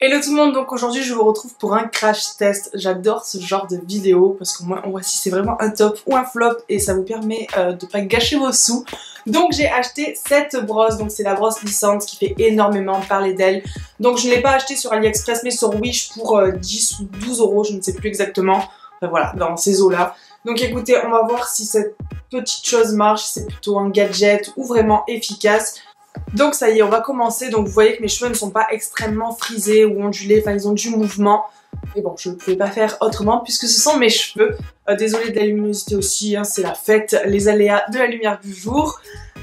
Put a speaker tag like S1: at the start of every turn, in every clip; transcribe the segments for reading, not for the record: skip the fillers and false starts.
S1: Hello tout le monde, donc aujourd'hui je vous retrouve pour un crash test. J'adore ce genre de vidéo parce qu'au moins on voit si c'est vraiment un top ou un flop et ça vous permet de pas gâcher vos sous. Donc j'ai acheté cette brosse, donc c'est la brosse lissante qui fait énormément parler d'elle. Donc je ne l'ai pas acheté sur AliExpress mais sur Wish pour 10 ou 12 euros, je ne sais plus exactement. Enfin voilà, dans ces eaux là. Donc écoutez, on va voir si cette petite chose marche, si c'est plutôt un gadget ou vraiment efficace. Donc ça y est, on va commencer. Donc vous voyez que mes cheveux ne sont pas extrêmement frisés ou ondulés, enfin ils ont du mouvement. Et bon, je ne pouvais pas faire autrement puisque ce sont mes cheveux. Désolée de la luminosité aussi, hein, c'est la fête, les aléas de la lumière du jour.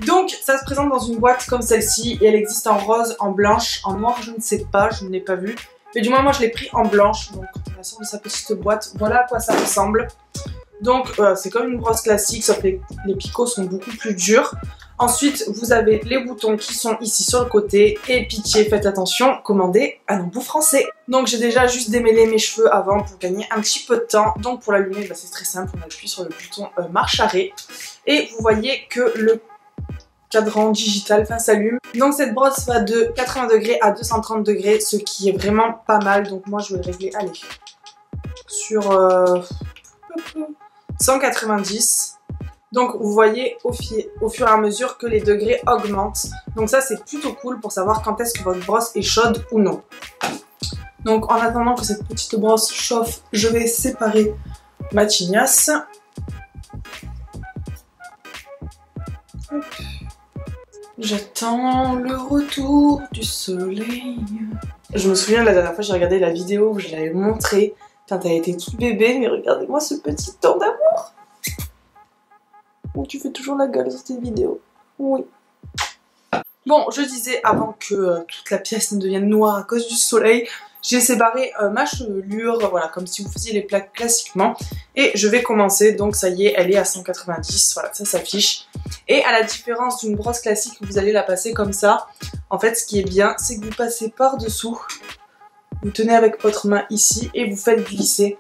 S1: Donc ça se présente dans une boîte comme celle-ci et elle existe en rose, en blanche, en noir je ne sais pas, je ne l'ai pas vu. Mais du moins moi je l'ai pris en blanche, donc quand on la sort de sa petite boîte, voilà à quoi ça ressemble. Donc c'est comme une brosse classique, sauf que les picots sont beaucoup plus durs. Ensuite, vous avez les boutons qui sont ici sur le côté. Et pitié, faites attention, commandez un embout français. Donc j'ai déjà juste démêlé mes cheveux avant pour gagner un petit peu de temps. Donc pour l'allumer, bah, c'est très simple, on appuie sur le bouton marche arrêt. Et vous voyez que le cadran digital s'allume. Donc cette brosse va de 80 degrés à 230 degrés, ce qui est vraiment pas mal. Donc moi je vais le régler, allez, sur 190. Donc vous voyez au fur et à mesure que les degrés augmentent. Donc ça c'est plutôt cool pour savoir quand est-ce que votre brosse est chaude ou non. Donc en attendant que cette petite brosse chauffe, je vais séparer ma tignasse. J'attends le retour du soleil. Je me souviens la dernière fois j'ai regardé la vidéo où je l'avais montré quand elle était toute bébé, mais regardez-moi ce petit temps d'amour. Tu fais toujours la gueule sur tes vidéos. Oui. Bon, je disais avant que toute la pièce ne devienne noire à cause du soleil, j'ai séparé ma chevelure, voilà, comme si vous faisiez les plaques classiquement. Et je vais commencer, donc ça y est, elle est à 190, voilà, ça s'affiche. Et à la différence d'une brosse classique, vous allez la passer comme ça. En fait, ce qui est bien, c'est que vous passez par-dessous. Vous tenez avec votre main ici et vous faites glisser.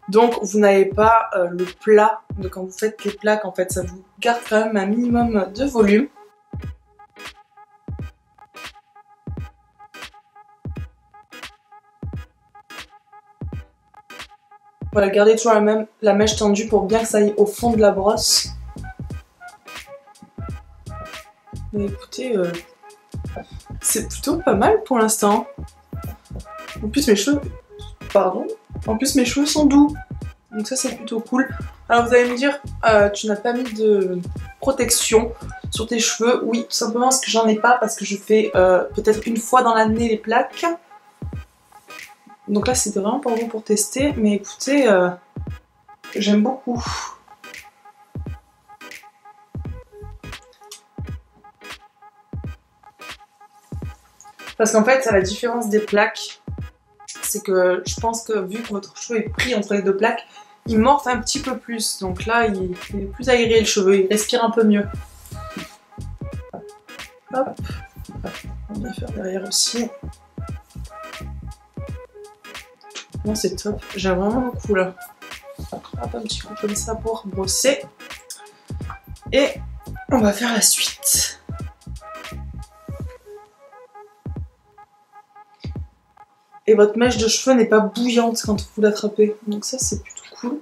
S1: Donc vous n'avez pas le plat, donc quand vous faites les plaques en fait ça vous garde quand même un minimum de volume. Voilà, gardez toujours la mèche tendue pour bien que ça aille au fond de la brosse. Mais écoutez, c'est plutôt pas mal pour l'instant. En plus mes cheveux... Pardon. En plus mes cheveux sont doux, donc ça c'est plutôt cool. Alors vous allez me dire, tu n'as pas mis de protection sur tes cheveux. Oui, tout simplement parce que j'en ai pas, parce que je fais peut-être une fois dans l'année les plaques. Donc là c'était vraiment pour vous pour tester, mais écoutez, j'aime beaucoup. Parce qu'en fait à la différence des plaques, c'est que je pense que vu que votre cheveu est pris entre les deux plaques, il morfe un petit peu plus. Donc là, il est plus aéré le cheveu, il respire un peu mieux. Hop. On va faire derrière aussi. Non, c'est top. J'aime vraiment beaucoup là. Hop, un petit coup comme ça pour brosser. Et on va faire la suite. Et votre mèche de cheveux n'est pas bouillante quand vous l'attrapez. Donc ça c'est plutôt cool.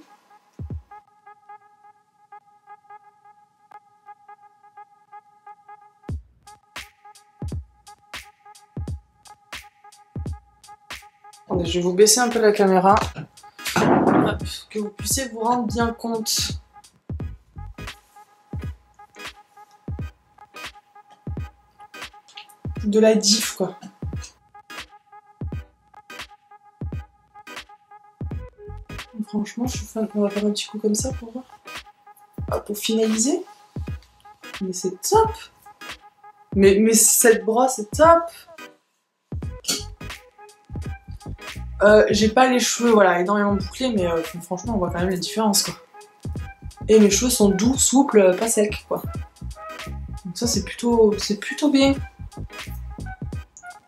S1: Attendez, je vais vous baisser un peu la caméra. Hop, que vous puissiez vous rendre bien compte. De la diff quoi. Franchement, je suis fan. On va faire un petit coup comme ça pour voir. Ah, pour finaliser. Mais c'est top. Mais cette brosse est top. J'ai pas les cheveux, voilà, énormément bouclés, mais franchement, on voit quand même la différence, quoi. Et mes cheveux sont doux, souples, pas secs, quoi. Donc ça, c'est plutôt bien.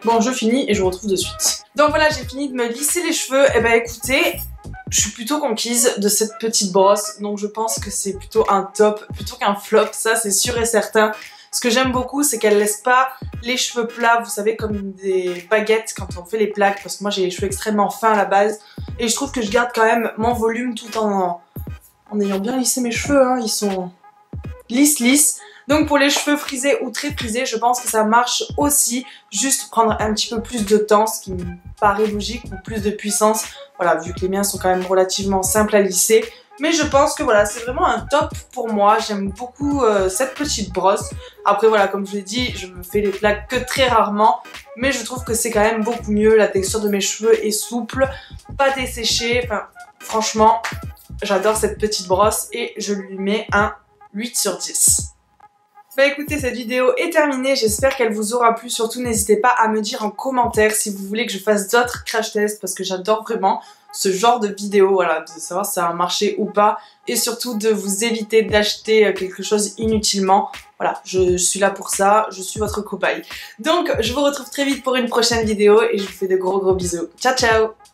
S1: Bon, je finis et je vous retrouve de suite. Donc voilà, j'ai fini de me lisser les cheveux. Et bah écoutez... je suis plutôt conquise de cette petite brosse, donc je pense que c'est plutôt un top, plutôt qu'un flop, ça c'est sûr et certain. Ce que j'aime beaucoup, c'est qu'elle laisse pas les cheveux plats, vous savez, comme des baguettes quand on fait les plaques, parce que moi j'ai les cheveux extrêmement fins à la base, et je trouve que je garde quand même mon volume tout en ayant bien lissé mes cheveux, hein. Ils sont lisses. Donc pour les cheveux frisés ou très frisés, je pense que ça marche aussi, juste prendre un petit peu plus de temps, ce qui me paraît logique, ou plus de puissance, voilà, vu que les miens sont quand même relativement simples à lisser. Mais je pense que voilà, c'est vraiment un top pour moi, j'aime beaucoup cette petite brosse. Après voilà, comme je vous l'ai dit, je me fais les plaques que très rarement, mais je trouve que c'est quand même beaucoup mieux, la texture de mes cheveux est souple, pas desséchée, enfin franchement, j'adore cette petite brosse et je lui mets un 8 sur 10. Bah écoutez, cette vidéo est terminée, j'espère qu'elle vous aura plu, surtout n'hésitez pas à me dire en commentaire si vous voulez que je fasse d'autres crash tests parce que j'adore vraiment ce genre de vidéo, voilà, de savoir si ça a marché ou pas et surtout de vous éviter d'acheter quelque chose inutilement. Voilà, je suis là pour ça, je suis votre cobaye. Donc je vous retrouve très vite pour une prochaine vidéo et je vous fais de gros bisous. Ciao ciao!